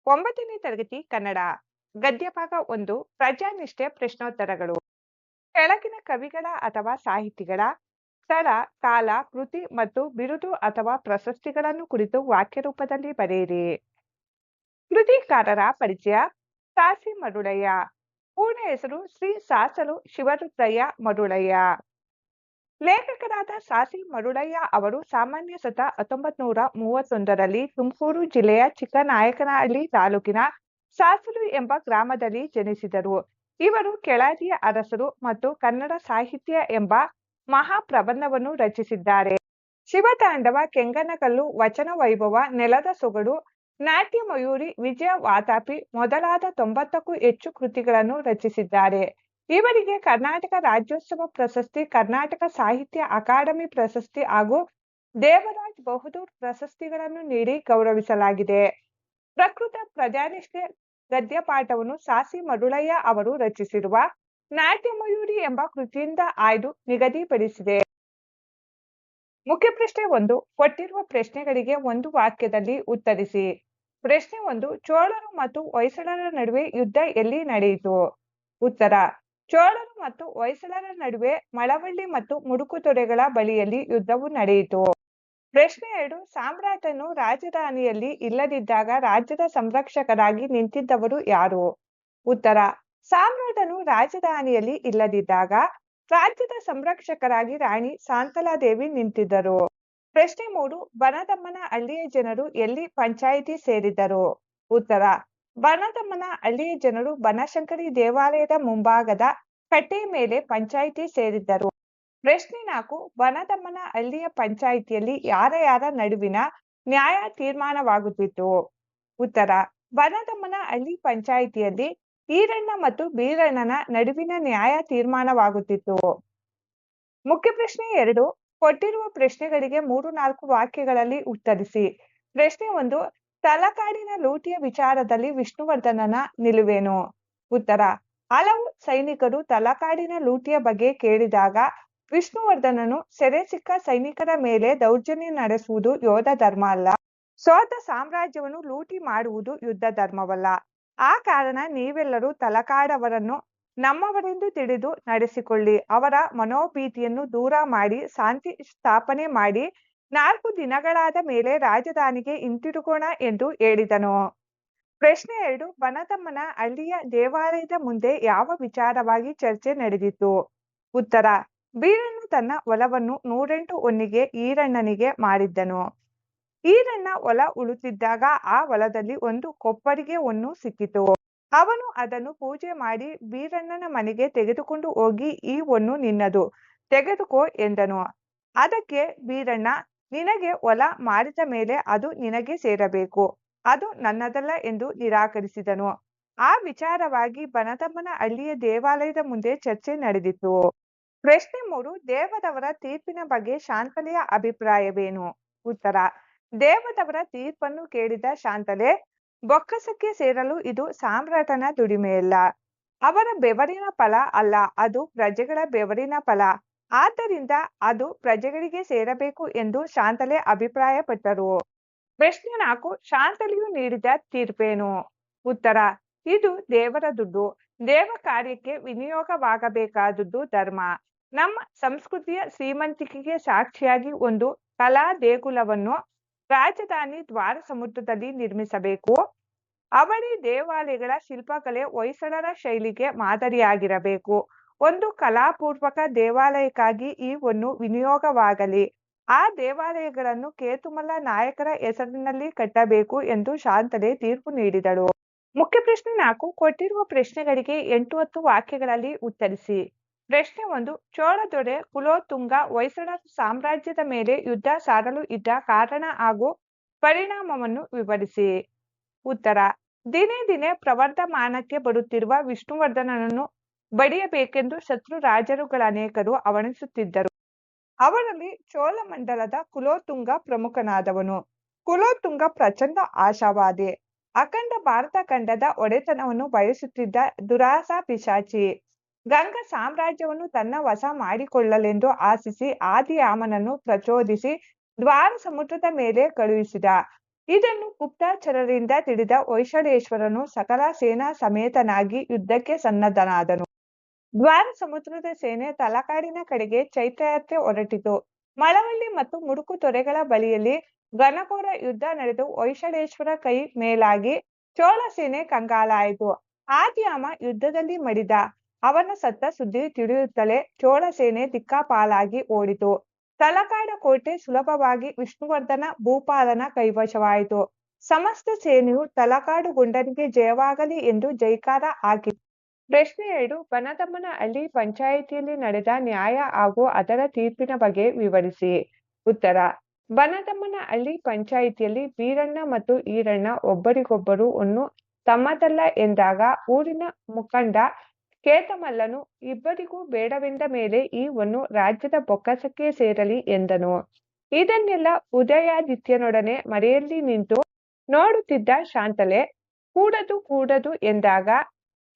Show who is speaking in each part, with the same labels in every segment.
Speaker 1: 9ನೇ ತರಗತಿ ಕನ್ನಡ ಗದ್ಯಭಾಗ 1 ಪ್ರಜಾನಿಷ್ಠೆ ಪ್ರಶ್ನೋತ್ತರಗಳು. ಕೆಳಗಿನ ಕವಿಗಳ ಅಥವಾ ಸಾಹಿತಿಗಳ ಸ್ಥಳ, ಕಾಲ, ಕೃತಿ ಮತ್ತು ಬಿರುದು ಅಥವಾ ಪ್ರಶಸ್ತಿಗಳನ್ನು ಕುರಿತು ವಾಕ್ಯ ರೂಪದಲ್ಲಿ ಬರೆಯಿರಿ. ಕೃತಿಕಾರರ ಪರಿಚಯ. ಸಾಸಿ ಮರುಳಯ್ಯ. ಪೂರ್ಣ ಹೆಸರು ಶ್ರೀ ಸಾಸಲು ಶಿವರುದ್ರಯ್ಯ ಮರುಳಯ್ಯ. ಲೇಖಕರಾದ ಸಾಸಿ ಮರುಳಯ್ಯ ಅವರು ಸಾಮಾನ್ಯ ಶತ 1931ರಲ್ಲಿ ತುಮಕೂರು ಜಿಲ್ಲೆಯ ಚಿಕ್ಕನಾಯಕನಹಳ್ಳಿ ತಾಲೂಕಿನ ಸಾಸಲು ಎಂಬ ಗ್ರಾಮದಲ್ಲಿ ಜನಿಸಿದರು. ಇವರು ಕೆಳದಿಯ ಅರಸರು ಮತ್ತು ಕನ್ನಡ ಸಾಹಿತ್ಯ ಎಂಬ ಮಹಾಪ್ರಬಂಧವನ್ನು ರಚಿಸಿದ್ದಾರೆ. ಶಿವತಾಂಡವ, ಕೆಂಗನಕಲ್ಲು, ವಚನ ವೈಭವ, ನೆಲದ ಸೊಗಡು, ನಾಟ್ಯ ಮಯೂರಿ, ವಿಜಯ ವಾತಾಪಿ ಮೊದಲಾದ 90ಕ್ಕೂ ಹೆಚ್ಚು ಕೃತಿಗಳನ್ನು ರಚಿಸಿದ್ದಾರೆ. ಇವರಿಗೆ ಕರ್ನಾಟಕ ರಾಜ್ಯೋತ್ಸವ ಪ್ರಶಸ್ತಿ, ಕರ್ನಾಟಕ ಸಾಹಿತ್ಯ ಅಕಾಡೆಮಿ ಪ್ರಶಸ್ತಿ ಹಾಗೂ ದೇವರಾಜ್ ಬಹದ್ದೂರ್ ಪ್ರಶಸ್ತಿಗಳನ್ನು ನೀಡಿ ಗೌರವಿಸಲಾಗಿದೆ. ಪ್ರಕೃತ ಪ್ರಜಾನಿಷ್ಠೆ ಗದ್ಯಪಾಠವನ್ನು ಸಾಸಿ ಮರುಳಯ್ಯ ಅವರು ರಚಿಸಿರುವ ನಾಟ್ಯ ಮಯೂರಿ ಎಂಬ ಕೃತಿಯಿಂದ ಆಯ್ದು ನಿಗದಿಪಡಿಸಿದೆ. ಮುಖ್ಯ ಪ್ರಶ್ನೆ 1. ಕೊಟ್ಟಿರುವ ಪ್ರಶ್ನೆಗಳಿಗೆ ಒಂದು ವಾಕ್ಯದಲ್ಲಿ ಉತ್ತರಿಸಿ. ಪ್ರಶ್ನೆ 1. ಚೋಳರು ಮತ್ತು ಹೊಯ್ಸಳರ ನಡುವೆ ಯುದ್ಧ ಎಲ್ಲಿ ನಡೆಯಿತು? ಉತ್ತರ: ಚೋಳರು ಮತ್ತು ಹೊಯ್ಸಳರ ನಡುವೆ ಮಳವಳ್ಳಿ ಮತ್ತು ಮುಡುಕುತೊರೆಗಳ ಬಳಿಯಲ್ಲಿ ಯುದ್ಧವು ನಡೆಯಿತು. ಪ್ರಶ್ನೆ 2. ಸಾಮ್ರಾಟನು ರಾಜಧಾನಿಯಲ್ಲಿ ಇಲ್ಲದಿದ್ದಾಗ ರಾಜ್ಯದ ಸಂರಕ್ಷಕರಾಗಿ ನಿಂತಿದ್ದವರು ಯಾರು? ಉತ್ತರ: ಸಾಮ್ರಾಟನು ರಾಜಧಾನಿಯಲ್ಲಿ ಇಲ್ಲದಿದ್ದಾಗ ರಾಜ್ಯದ ಸಂರಕ್ಷಕರಾಗಿ ರಾಣಿ ಶಾಂತಲಾದೇವಿ ನಿಂತಿದ್ದರು. ಪ್ರಶ್ನೆ 3. ಬನದಮ್ಮನ ಹಳ್ಳಿಯ ಜನರು ಎಲ್ಲಿ ಪಂಚಾಯಿತಿ ಸೇರಿದರು? ಉತ್ತರ: ಬನದಮ್ಮನ ಹಳ್ಳಿಯ ಜನರು ಬನಶಂಕರಿ ದೇವಾಲಯದ ಮುಂಭಾಗದ ಕಟ್ಟೆಯ ಮೇಲೆ ಪಂಚಾಯಿತಿ ಸೇರಿದ್ದರು. ಪ್ರಶ್ನೆ 4. ಬನದಮ್ಮನ ಹಳ್ಳಿಯ ಪಂಚಾಯಿತಿಯಲ್ಲಿ ಯಾರ ನಡುವಿನ ನ್ಯಾಯ ತೀರ್ಮಾನವಾಗುತ್ತಿತ್ತು? ಉತ್ತರ: ಬನದಮ್ಮನ ಹಳ್ಳಿ ಪಂಚಾಯಿತಿಯಲ್ಲಿ ಈರಣ್ಣ ಮತ್ತು ಬೀರಣ್ಣನ ನಡುವಿನ ನ್ಯಾಯ ತೀರ್ಮಾನವಾಗುತ್ತಿತ್ತು. ಮುಖ್ಯ ಪ್ರಶ್ನೆ 2. ಕೊಟ್ಟಿರುವ ಪ್ರಶ್ನೆಗಳಿಗೆ 3-4 ವಾಕ್ಯಗಳಲ್ಲಿ ಉತ್ತರಿಸಿ. ಪ್ರಶ್ನೆ 1. ತಲಕಾಡಿನ ಲೂಟಿಯ ವಿಚಾರದಲ್ಲಿ ವಿಷ್ಣುವರ್ಧನನ ನಿಲುವೇನು? ಉತ್ತರ: ಹಲವು ಸೈನಿಕರು ತಲಕಾಡಿನ ಲೂಟಿಯ ಬಗ್ಗೆ ಕೇಳಿದಾಗ ವಿಷ್ಣುವರ್ಧನನು ಸೆರೆ ಸಿಕ್ಕ ಸೈನಿಕರ ಮೇಲೆ ದೌರ್ಜನ್ಯ ನಡೆಸುವುದು ಯೋಧ ಧರ್ಮ ಅಲ್ಲ, ಸೋತ ಸಾಮ್ರಾಜ್ಯವನ್ನು ಲೂಟಿ ಮಾಡುವುದು ಯುದ್ಧ ಧರ್ಮವಲ್ಲ. ಆ ಕಾರಣ ನೀವೆಲ್ಲರೂ ತಲಕಾಡವರನ್ನು ನಮ್ಮವರೆಂದು ತಿಳಿದು ನಡೆಸಿಕೊಳ್ಳಿ. ಅವರ ಮನೋಭೀತಿಯನ್ನು ದೂರ ಮಾಡಿ ಶಾಂತಿ ಸ್ಥಾಪನೆ ಮಾಡಿ 4 ದಿನಗಳಾದ ಮೇಲೆ ರಾಜಧಾನಿಗೆ ಹಿಂತಿರುಗೋಣ ಎಂದು ಹೇಳಿದನು. ಪ್ರಶ್ನೆ 2. ಬನದಮ್ಮನ ಹಳ್ಳಿಯ ದೇವಾಲಯದ ಮುಂದೆ ಯಾವ ವಿಚಾರವಾಗಿ ಚರ್ಚೆ ನಡೆದಿತ್ತು? ಉತ್ತರ: ಬೀರಣ್ಣ ತನ್ನ ಹೊಲವನ್ನು 108 ಹೊನ್ನಿಗೆ ಈರಣ್ಣನಿಗೆ ಮಾರಿದ್ದನು. ಈರಣ್ಣ ಹೊಲ ಉಳುತ್ತಿದ್ದಾಗ ಆ ಹೊಲದಲ್ಲಿ ಒಂದು ಕೊಪ್ಪರಿಗೆ ಹೊನ್ನು ಸಿಕ್ಕಿತು. ಅವನು ಅದನ್ನು ಪೂಜೆ ಮಾಡಿ ಬೀರಣ್ಣನ ಮನೆಗೆ ತೆಗೆದುಕೊಂಡು ಹೋಗಿ, ಈ ಹೊನ್ನು ನಿನ್ನದು, ತೆಗೆದುಕೋ ಎಂದನು. ಅದಕ್ಕೆ ಬೀರಣ್ಣ, ನಿನಗೆ ಹೊಲ ಮಾರಿದ ಮೇಲೆ ಅದು ನಿನಗೆ ಸೇರಬೇಕು, ಅದು ನನ್ನದಲ್ಲ ಎಂದು ನಿರಾಕರಿಸಿದನು. ಆ ವಿಚಾರವಾಗಿ ಬನದಮ್ಮನ ಹಳ್ಳಿಯ ದೇವಾಲಯದ ಮುಂದೆ ಚರ್ಚೆ ನಡೆದಿತ್ತು. ಪ್ರಶ್ನೆ 3. ದೇವದವರ ತೀರ್ಪಿನ ಬಗ್ಗೆ ಶಾಂತಲೆಯ ಅಭಿಪ್ರಾಯವೇನು? ಉತ್ತರ: ದೇವದವರ ತೀರ್ಪನ್ನು ಕೇಳಿದ ಶಾಂತಲೆ, ಬೊಕ್ಕಸಕ್ಕೆ ಸೇರಲು ಇದು ಸಾಮ್ರಾಟನ ದುಡಿಮೆಯಲ್ಲ, ಅವರ ಬೆವರಿನ ಫಲ ಅಲ್ಲ, ಅದು ಪ್ರಜೆಗಳ ಬೆವರಿನ ಫಲ, ಆದ್ದರಿಂದ ಅದು ಪ್ರಜೆಗಳಿಗೆ ಸೇರಬೇಕು ಎಂದು ಶಾಂತಲೆ ಅಭಿಪ್ರಾಯಪಟ್ಟರು. ಪ್ರಶ್ನೆ 4. ಶಾಂತಲೆಯು ನೀಡಿದ ತೀರ್ಪೇನು? ಉತ್ತರ: ಇದು ದೇವರ ದುಡ್ಡು, ದೇವ ಕಾರ್ಯಕ್ಕೆ ವಿನಿಯೋಗವಾಗಬೇಕಾದುದು ಧರ್ಮ. ನಮ್ಮ ಸಂಸ್ಕೃತಿಯ ಶ್ರೀಮಂತಿಕೆಗೆ ಸಾಕ್ಷಿಯಾಗಿ ಒಂದು ಕಲಾ ದೇಗುಲವನ್ನು ರಾಜಧಾನಿ ದ್ವಾರ ಸಮುದ್ರದಲ್ಲಿ ನಿರ್ಮಿಸಬೇಕು. ಅವಳಿ ದೇವಾಲಯಗಳ ಶಿಲ್ಪಕಲೆ ಹೊಯ್ಸಳರ ಶೈಲಿಗೆ ಮಾದರಿಯಾಗಿರಬೇಕು. ಒಂದು ಕಲಾಪೂರ್ವಕ ದೇವಾಲಯಕ್ಕಾಗಿ ಈ ಹೊನ್ನು ವಿನಿಯೋಗವಾಗಲಿ. ಆ ದೇವಾಲಯಗಳನ್ನು ಕೇತುಮಲ್ಲ ನಾಯಕರ ಹೆಸರಿನಲ್ಲಿ ಕಟ್ಟಬೇಕು ಎಂದು ಶಾಂತಲೆ ತೀರ್ಪು ನೀಡಿದಳು. ಮುಖ್ಯ ಪ್ರಶ್ನೆ 4. ಕೊಟ್ಟಿರುವ ಪ್ರಶ್ನೆಗಳಿಗೆ 8-10 ವಾಕ್ಯಗಳಲ್ಲಿ ಉತ್ತರಿಸಿ. ಪ್ರಶ್ನೆ 1. ಚೋಳ ದೊರೆ ಕುಲೋತ್ತುಂಗ ಹೊಯ್ಸಳರ ಸಾಮ್ರಾಜ್ಯದ ಮೇಲೆ ಯುದ್ಧ ಸಾರಲು ಇದ್ದ ಕಾರಣ ಹಾಗೂ ಪರಿಣಾಮವನ್ನು ವಿವರಿಸಿ. ಉತ್ತರ: ದಿನೇ ದಿನೇ ಪ್ರವರ್ಧಮಾನಕ್ಕೆ ಬರುತ್ತಿರುವ ವಿಷ್ಣುವರ್ಧನನನ್ನು ಬಡಿಯಬೇಕೆಂದು ಶತ್ರು ರಾಜರುಗಳನೇಕರು ಹವಣಿಸುತ್ತಿದ್ದರು. ಅವರಲ್ಲಿ ಚೋಳಮಂಡಲದ ಕುಲೋತ್ತುಂಗ ಪ್ರಮುಖನಾದವನು. ಕುಲೋತ್ತುಂಗ ಪ್ರಚಂಡ ಆಶಾವಾದಿ, ಅಖಂಡ ಭಾರತ ಖಂಡದ ಒಡೆತನವನ್ನು ಬಯಸುತ್ತಿದ್ದ ದುರಾಸಾ ಪಿಶಾಚಿ. ಗಂಗ ಸಾಮ್ರಾಜ್ಯವನ್ನು ತನ್ನ ವಶ ಮಾಡಿಕೊಳ್ಳಲೆಂದು ಆಶಿಸಿ ಆದಿಯಾಮನನ್ನು ಪ್ರಚೋದಿಸಿ ದ್ವಾರ ಸಮುದ್ರದ ಮೇಲೆ ಕಳುಹಿಸಿದ. ಇದನ್ನು ಗುಪ್ತಚರರಿಂದ ತಿಳಿದ ಹೊಯ್ಸಳೇಶ್ವರನು ಸಕಲ ಸೇನಾ ಸಮೇತನಾಗಿ ಯುದ್ಧಕ್ಕೆ ಸನ್ನದ್ಧನಾದನು. ದ್ವಾರ ಸಮುದ್ರದ ಸೇನೆ ತಲಕಾಡಿನ ಕಡೆಗೆ ಚೈತ್ರಯಾತ್ರೆ ಹೊರಟಿತು. ಮಳವಳ್ಳಿ ಮತ್ತು ಮುಡುಕು ತೊರೆಗಳ ಬಳಿಯಲ್ಲಿ ಘನಘೋರ ಯುದ್ಧ ನಡೆದು ಹೊಯ್ಸಳೇಶ್ವರ ಕೈ ಮೇಲಾಗಿ ಚೋಳ ಸೇನೆ ಕಂಗಾಲಾಯಿತು. ಆದಿಯಾಮ ಯುದ್ಧದಲ್ಲಿ ಮಡಿದ. ಅವನ ಸತ್ತ ಸುದ್ದಿ ತಿಳಿಯುತ್ತಲೇ ಚೋಳ ಸೇನೆ ದಿಕ್ಕಾಪಾಲಾಗಿ ಓಡಿತು. ತಲಕಾಡ ಕೋಟೆ ಸುಲಭವಾಗಿ ವಿಷ್ಣುವರ್ಧನ ಭೂಪಾಲನ ಕೈವಶವಾಯಿತು. ಸಮಸ್ತ ಸೇನೆಯು ತಲಕಾಡು ಗುಂಡನಿಗೆ ಜಯವಾಗಲಿ ಎಂದು ಜೈಕಾರ ಹಾಕಿತು. ಪ್ರಶ್ನೆ 2. ಬನದಮ್ಮನಹಳ್ಳಿ ಪಂಚಾಯಿತಿಯಲ್ಲಿ ನಡೆದ ನ್ಯಾಯ ಹಾಗೂ ಅದರ ತೀರ್ಪಿನ ಬಗ್ಗೆ ವಿವರಿಸಿ. ಉತ್ತರ: ಬನದಮ್ಮನಹಳ್ಳಿ ಪಂಚಾಯಿತಿಯಲ್ಲಿ ಬೀರಣ್ಣ ಮತ್ತು ಈರಣ್ಣ ಒಬ್ಬರಿಗೊಬ್ಬರು ಒನ್ನು ತಮ್ಮದಲ್ಲ ಎಂದಾಗ ಊರಿನ ಮುಖಂಡ ಕೇತಮಲ್ಲನು ಇಬ್ಬರಿಗೂ ಬೇಡವೆಂದ ಮೇಲೆ ಈ ಒನ್ನು ರಾಜ್ಯದ ಬೊಕ್ಕಸಕ್ಕೆ ಸೇರಲಿ ಎಂದನು. ಇದನ್ನೆಲ್ಲ ಉದಯಾದಿತ್ಯನೊಡನೆ ಮರೆಯಲ್ಲಿ ನಿಂತು ನೋಡುತ್ತಿದ್ದ ಶಾಂತಲೆ ಕೂಡದು ಕೂಡದು ಎಂದಾಗ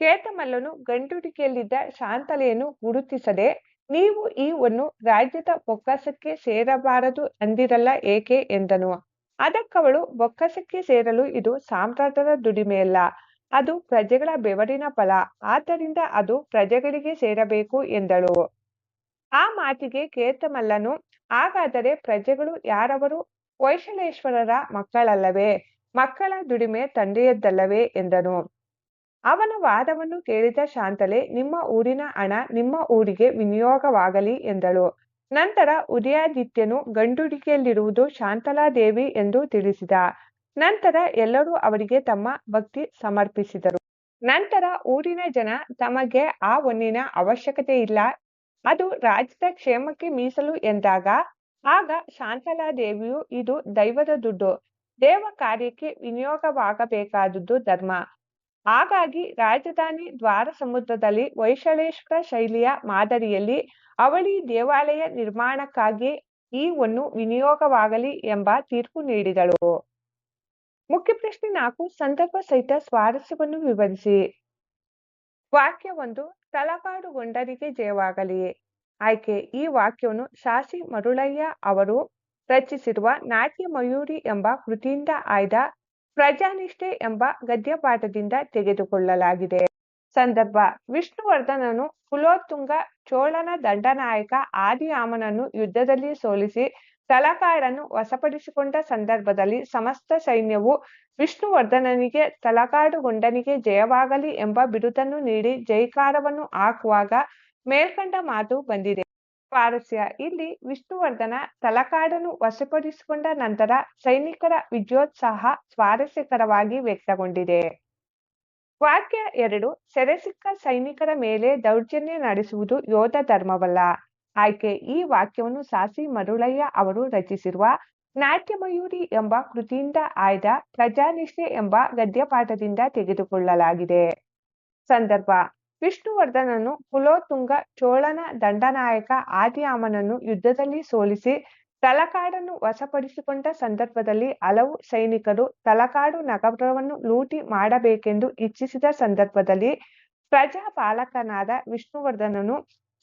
Speaker 1: ಕೇತಮಲ್ಲನು ಗಂಡುಡಿಕೆಯಲ್ಲಿದ್ದ ಶಾಂತಲೆಯನ್ನು ಗುರುತಿಸದೆ, ನೀವು ಈ ಒನ್ನು ರಾಜ್ಯದ ಬೊಕ್ಕಸಕ್ಕೆ ಸೇರಬಾರದು ಅಂದಿರಲ್ಲ ಏಕೆ ಎಂದನು. ಅದಕ್ಕವಳು, ಬೊಕ್ಕಸಕ್ಕೆ ಸೇರಲು ಇದು ಸಾಮ್ರಾಟರ ದುಡಿಮೆಯಲ್ಲ, ಅದು ಪ್ರಜೆಗಳ ಬೆವರಿನ ಫಲ, ಆದ್ದರಿಂದ ಅದು ಪ್ರಜೆಗಳಿಗೆ ಸೇರಬೇಕು ಎಂದಳು. ಆ ಮಾತಿಗೆ ಕೇತಮಲ್ಲನು, ಹಾಗಾದರೆ ಪ್ರಜೆಗಳು ಯಾರವರು? ಹೊಯ್ಸಳೇಶ್ವರರ ಮಕ್ಕಳಲ್ಲವೇ? ಮಕ್ಕಳ ದುಡಿಮೆ ತಂದೆಯದ್ದಲ್ಲವೇ ಎಂದನು. ಅವನ ವಾದವನ್ನು ಕೇಳಿದ ಶಾಂತಲೆ, ನಿಮ್ಮ ಊರಿನ ಹಣ ನಿಮ್ಮ ಊರಿಗೆ ವಿನಿಯೋಗವಾಗಲಿ ಎಂದಳು. ನಂತರ ಉದಯಾದಿತ್ಯನು ಗಂಡುಡಿಕೆಯಲ್ಲಿರುವುದು ಶಾಂತಲಾದೇವಿ ಎಂದು ತಿಳಿಸಿದ. ನಂತರ ಎಲ್ಲರೂ ಅವರಿಗೆ ತಮ್ಮ ಭಕ್ತಿ ಸಮರ್ಪಿಸಿದರು. ನಂತರ ಊರಿನ ಜನ ತಮಗೆ ಆ ಒನ್ನಿನ ಅವಶ್ಯಕತೆ ಇಲ್ಲ, ಅದು ರಾಜ್ಯದ ಕ್ಷೇಮಕ್ಕೆ ಮೀಸಲು ಎಂದಾಗ ಆಗ ಶಾಂತಲಾದೇವಿಯು, ಇದು ದೈವದ ದುಡ್ಡು, ದೇವ ಕಾರ್ಯಕ್ಕೆ ವಿನಿಯೋಗವಾಗಬೇಕಾದುದು ಧರ್ಮ. ಹಾಗಾಗಿ ರಾಜಧಾನಿ ದ್ವಾರ ಸಮುದ್ರದಲ್ಲಿ ಹೊಯ್ಸಳೇಶ್ವರ ಶೈಲಿಯ ಮಾದರಿಯಲ್ಲಿ ಅವಳಿ ದೇವಾಲಯ ನಿರ್ಮಾಣಕ್ಕಾಗಿ ಈ ಒನ್ನು ವಿನಿಯೋಗವಾಗಲಿ ಎಂಬ ತೀರ್ಪು ನೀಡಿದಳು. ಮುಖ್ಯ ಪ್ರಶ್ನೆ 4. ಸಂದರ್ಭ ಸಹಿತ ಸ್ವಾರಸ್ಯವನ್ನು ವಿವರಿಸಿ. ವಾಕ್ಯ 1. ತಲಕಾಡು ಗೊಂಡರಿಗೆ ಜಯವಾಗಲಿ. ಆಯ್ಕೆ: ಈ ವಾಕ್ಯವನ್ನು ಶಾಸಿ ಮರುಳಯ್ಯ ಅವರು ರಚಿಸಿರುವ ನಾಟ್ಯ ಮಯೂರಿ ಎಂಬ ಕೃತಿಯಿಂದ ಆಯ್ದ ಪ್ರಜಾನಿಷ್ಠೆ ಎಂಬ ಗದ್ಯಪಾಠದಿಂದ ತೆಗೆದುಕೊಳ್ಳಲಾಗಿದೆ. ಸಂದರ್ಭ: ವಿಷ್ಣುವರ್ಧನನು ಕುಲೋತ್ತುಂಗ ಚೋಳನ ದಂಡನಾಯಕ ಆದಿಯಾಮನನ್ನು ಯುದ್ಧದಲ್ಲಿ ಸೋಲಿಸಿ ತಲಕಾಡನ್ನು ವಶಪಡಿಸಿಕೊಂಡ ಸಂದರ್ಭದಲ್ಲಿ ಸಮಸ್ತ ಸೈನ್ಯವು ವಿಷ್ಣುವರ್ಧನನಿಗೆ ತಲಕಾಡು ಗೊಂಡನಿಗೆ ಜಯವಾಗಲಿ ಎಂಬ ಬಿರುದನ್ನು ನೀಡಿ ಜೈಕಾರವನ್ನು ಹಾಕುವಾಗ ಮೇಲ್ಕಂಡ ಮಾತು ಬಂದಿದೆ. ಸ್ವಾರಸ್ಯ: ಇಲ್ಲಿ ವಿಷ್ಣುವರ್ಧನ ತಲಕಾಡನ್ನು ವಶಪಡಿಸಿಕೊಂಡ ನಂತರ ಸೈನಿಕರ ವಿಜಯೋತ್ಸಾಹ ಸ್ವಾರಸ್ಯಕರವಾಗಿ ವ್ಯಕ್ತಗೊಂಡಿದೆ. ವಾಕ್ಯ 2. ಸೆರೆಸಿಕ್ಕ ಸೈನಿಕರ ಮೇಲೆ ದೌರ್ಜನ್ಯ ನಡೆಸುವುದು ಯೋಧ ಧರ್ಮವಲ್ಲ. ಆಯ್ಕೆ: ಈ ವಾಕ್ಯವನ್ನು ಶಾಸಿ ಮರುಳಯ್ಯ ಅವರು ರಚಿಸಿರುವ ನಾಟ್ಯ ಮಯೂರಿ ಎಂಬ ಕೃತಿಯಿಂದ ಆಯ್ದ ಪ್ರಜಾನಿಷ್ಠೆ ಎಂಬ ಗದ್ಯಪಾಠದಿಂದ ತೆಗೆದುಕೊಳ್ಳಲಾಗಿದೆ. ಸಂದರ್ಭ: ವಿಷ್ಣುವರ್ಧನನು ಕುಲೋತ್ತುಂಗ ಚೋಳನ ದಂಡನಾಯಕ ಆದಿಯಾಮನನ್ನು ಯುದ್ಧದಲ್ಲಿ ಸೋಲಿಸಿ ತಲಕಾಡನ್ನು ವಶಪಡಿಸಿಕೊಂಡ ಸಂದರ್ಭದಲ್ಲಿ ಹಲವು ಸೈನಿಕರು ತಲಕಾಡು ನಗರವನ್ನು ಲೂಟಿ ಮಾಡಬೇಕೆಂದು ಇಚ್ಛಿಸಿದ ಸಂದರ್ಭದಲ್ಲಿ ಪ್ರಜಾಪಾಲಕನಾದ ವಿಷ್ಣುವರ್ಧನನು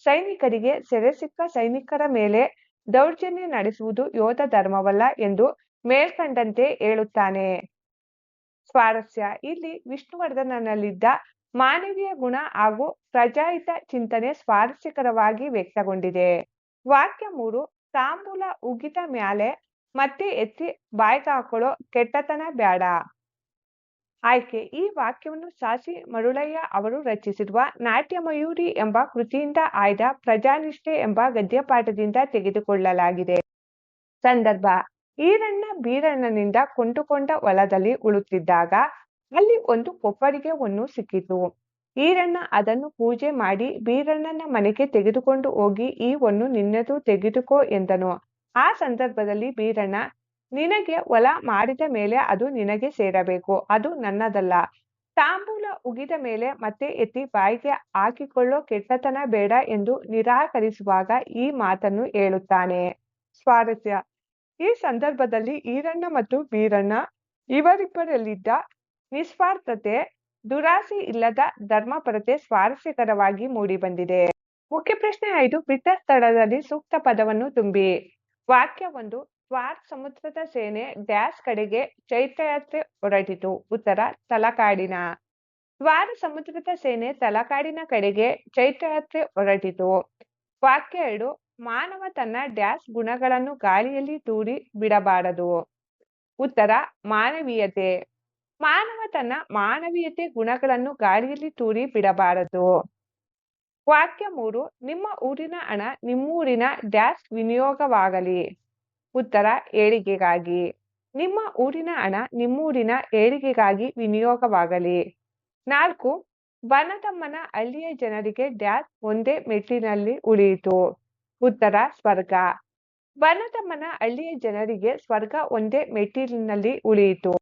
Speaker 1: ಸೈನಿಕರಿಗೆ ಸೆರೆಸಿಕ್ಕ ಸೈನಿಕರ ಮೇಲೆ ದೌರ್ಜನ್ಯ ನಡೆಸುವುದು ಯೋಧ ಧರ್ಮವಲ್ಲ ಎಂದು ಮೇಲ್ಕಂಡಂತೆ ಹೇಳುತ್ತಾನೆ. ಸ್ವಾರಸ್ಯ: ಇಲ್ಲಿ ವಿಷ್ಣುವರ್ಧನನಲ್ಲಿದ್ದ ಮಾನವೀಯ ಗುಣ ಹಾಗೂ ಪ್ರಜಾಹಿತ ಚಿಂತನೆ ಸ್ವಾರಸ್ಯಕರವಾಗಿ ವ್ಯಕ್ತಗೊಂಡಿದೆ. ವಾಕ್ಯ 3. ತಾಂಬೂಲ ಉಗಿದ ಮ್ಯಾಲೆ ಮತ್ತೆ ಎತ್ತಿ ಬಾಯ್ಗಾಕೊಳ್ಳೋ ಕೆಟ್ಟತನ ಬ್ಯಾಡ. ಆಯ್ಕೆ: ಈ ವಾಕ್ಯವನ್ನು ಶಾಸಿ ಮರುಳಯ್ಯ ಅವರು ರಚಿಸಿರುವ ನಾಟ್ಯ ಮಯೂರಿ ಎಂಬ ಕೃತಿಯಿಂದ ಆಯ್ದ ಪ್ರಜಾನಿಷ್ಠೆ ಎಂಬ ಗದ್ಯಪಾಠದಿಂದ ತೆಗೆದುಕೊಳ್ಳಲಾಗಿದೆ. ಸಂದರ್ಭ: ಈರಣ್ಣ ಬೀರಣ್ಣನಿಂದ ಕೊಂಡುಕೊಂಡ ಹೊಲದಲ್ಲಿ ಉಳುತ್ತಿದ್ದಾಗ ಅಲ್ಲಿ ಒಂದು ಕೊಪ್ಪರಿಗೆ ಒನ್ನು ಸಿಕ್ಕಿತು. ಈರಣ್ಣ ಅದನ್ನು ಪೂಜೆ ಮಾಡಿ ಬೀರಣ್ಣನ ಮನೆಗೆ ತೆಗೆದುಕೊಂಡು ಹೋಗಿ, ಈ ಒನ್ನು ನಿನ್ನದು, ತೆಗೆದುಕೋ ಎಂದನು. ಆ ಸಂದರ್ಭದಲ್ಲಿ ಬೀರಣ್ಣ, ನಿನಗೆ ಹೊಲ ಮಾಡಿದ ಮೇಲೆ ಅದು ನಿನಗೆ ಸೇರಬೇಕು, ಅದು ನನ್ನದಲ್ಲ. ತಾಂಬೂಲ ಉಗಿದ ಮೇಲೆ ಮತ್ತೆ ಎತ್ತಿ ಬಾಯಿಗೆ ಹಾಕಿಕೊಳ್ಳೋ ಕೆಟ್ಟತನ ಬೇಡ ಎಂದು ನಿರಾಕರಿಸುವಾಗ ಈ ಮಾತನ್ನು ಹೇಳುತ್ತಾನೆ. ಸ್ವಾರಸ್ಯ: ಈ ಸಂದರ್ಭದಲ್ಲಿ ಈರಣ್ಣ ಮತ್ತು ಬೀರಣ್ಣ ಇವರಿಬ್ಬರಲ್ಲಿದ್ದ ನಿಸ್ವಾರ್ಥತೆ, ದುರಾಸೆ ಇಲ್ಲದ ಧರ್ಮಪರತೆ ಸ್ವಾರಸ್ಯಕರವಾಗಿ ಮೂಡಿಬಂದಿದೆ. ಮುಖ್ಯ ಪ್ರಶ್ನೆ 5. ಬಿಟ್ಟ ಸ್ಥಳದಲ್ಲಿ ಸೂಕ್ತ ಪದವನ್ನು ತುಂಬಿ. ವಾಕ್ಯ 1. ದ್ವಾರ ಸಮುದ್ರದ ಸೇನೆ ಡ್ಯಾಶ್ ಕಡೆಗೆ ಚೈತ್ರಯಾತ್ರೆ ಹೊರಟಿತು. ಉತ್ತರ ತಲಕಾಡಿನ. ದ್ವಾರ ಸಮುದ್ರದ ಸೇನೆ ತಲಕಾಡಿನ ಕಡೆಗೆ ಚೈತ್ರಯಾತ್ರೆ ಹೊರಟಿತು. ವಾಕ್ಯ 2. ಮಾನವ ತನ್ನ ಡ್ಯಾಶ್ ಗುಣಗಳನ್ನು ಗಾಳಿಯಲ್ಲಿ ತೂರಿ ಬಿಡಬಾರದು. ಉತ್ತರ ಮಾನವೀಯತೆ. ಮಾನವ ತನ್ನ ಮಾನವೀಯತೆ ಗುಣಗಳನ್ನು ಗಾಳಿಯಲ್ಲಿ ತೂರಿ ಬಿಡಬಾರದು. ವಾಕ್ಯ 3. ನಿಮ್ಮ ಊರಿನ ಹಣ ನಿಮ್ಮೂರಿನ ಡ್ಯಾಶ್ ವಿನಿಯೋಗವಾಗಲಿ. ಉತ್ತರ ಏಳಿಗೆಗಾಗಿ. ನಿಮ್ಮ ಊರಿನ ಹಣ ನಿಮ್ಮೂರಿನ ಏಳಿಗೆಗಾಗಿ ವಿನಿಯೋಗವಾಗಲಿ. 4. ಬನದಮ್ಮನ ಹಳ್ಳಿಯ ಜನರಿಗೆ ಡ್ಯಾಶ್ ಒಂದೇ ಮೆಟ್ಟಿಲಿನಲ್ಲಿ ಉಳಿಯಿತು. ಉತ್ತರ ಸ್ವರ್ಗ. ಬನದಮ್ಮನ ಹಳ್ಳಿಯ ಜನರಿಗೆ ಸ್ವರ್ಗ ಒಂದೇ ಮೆಟ್ಟಿಲಿನಲ್ಲಿ ಉಳಿಯಿತು.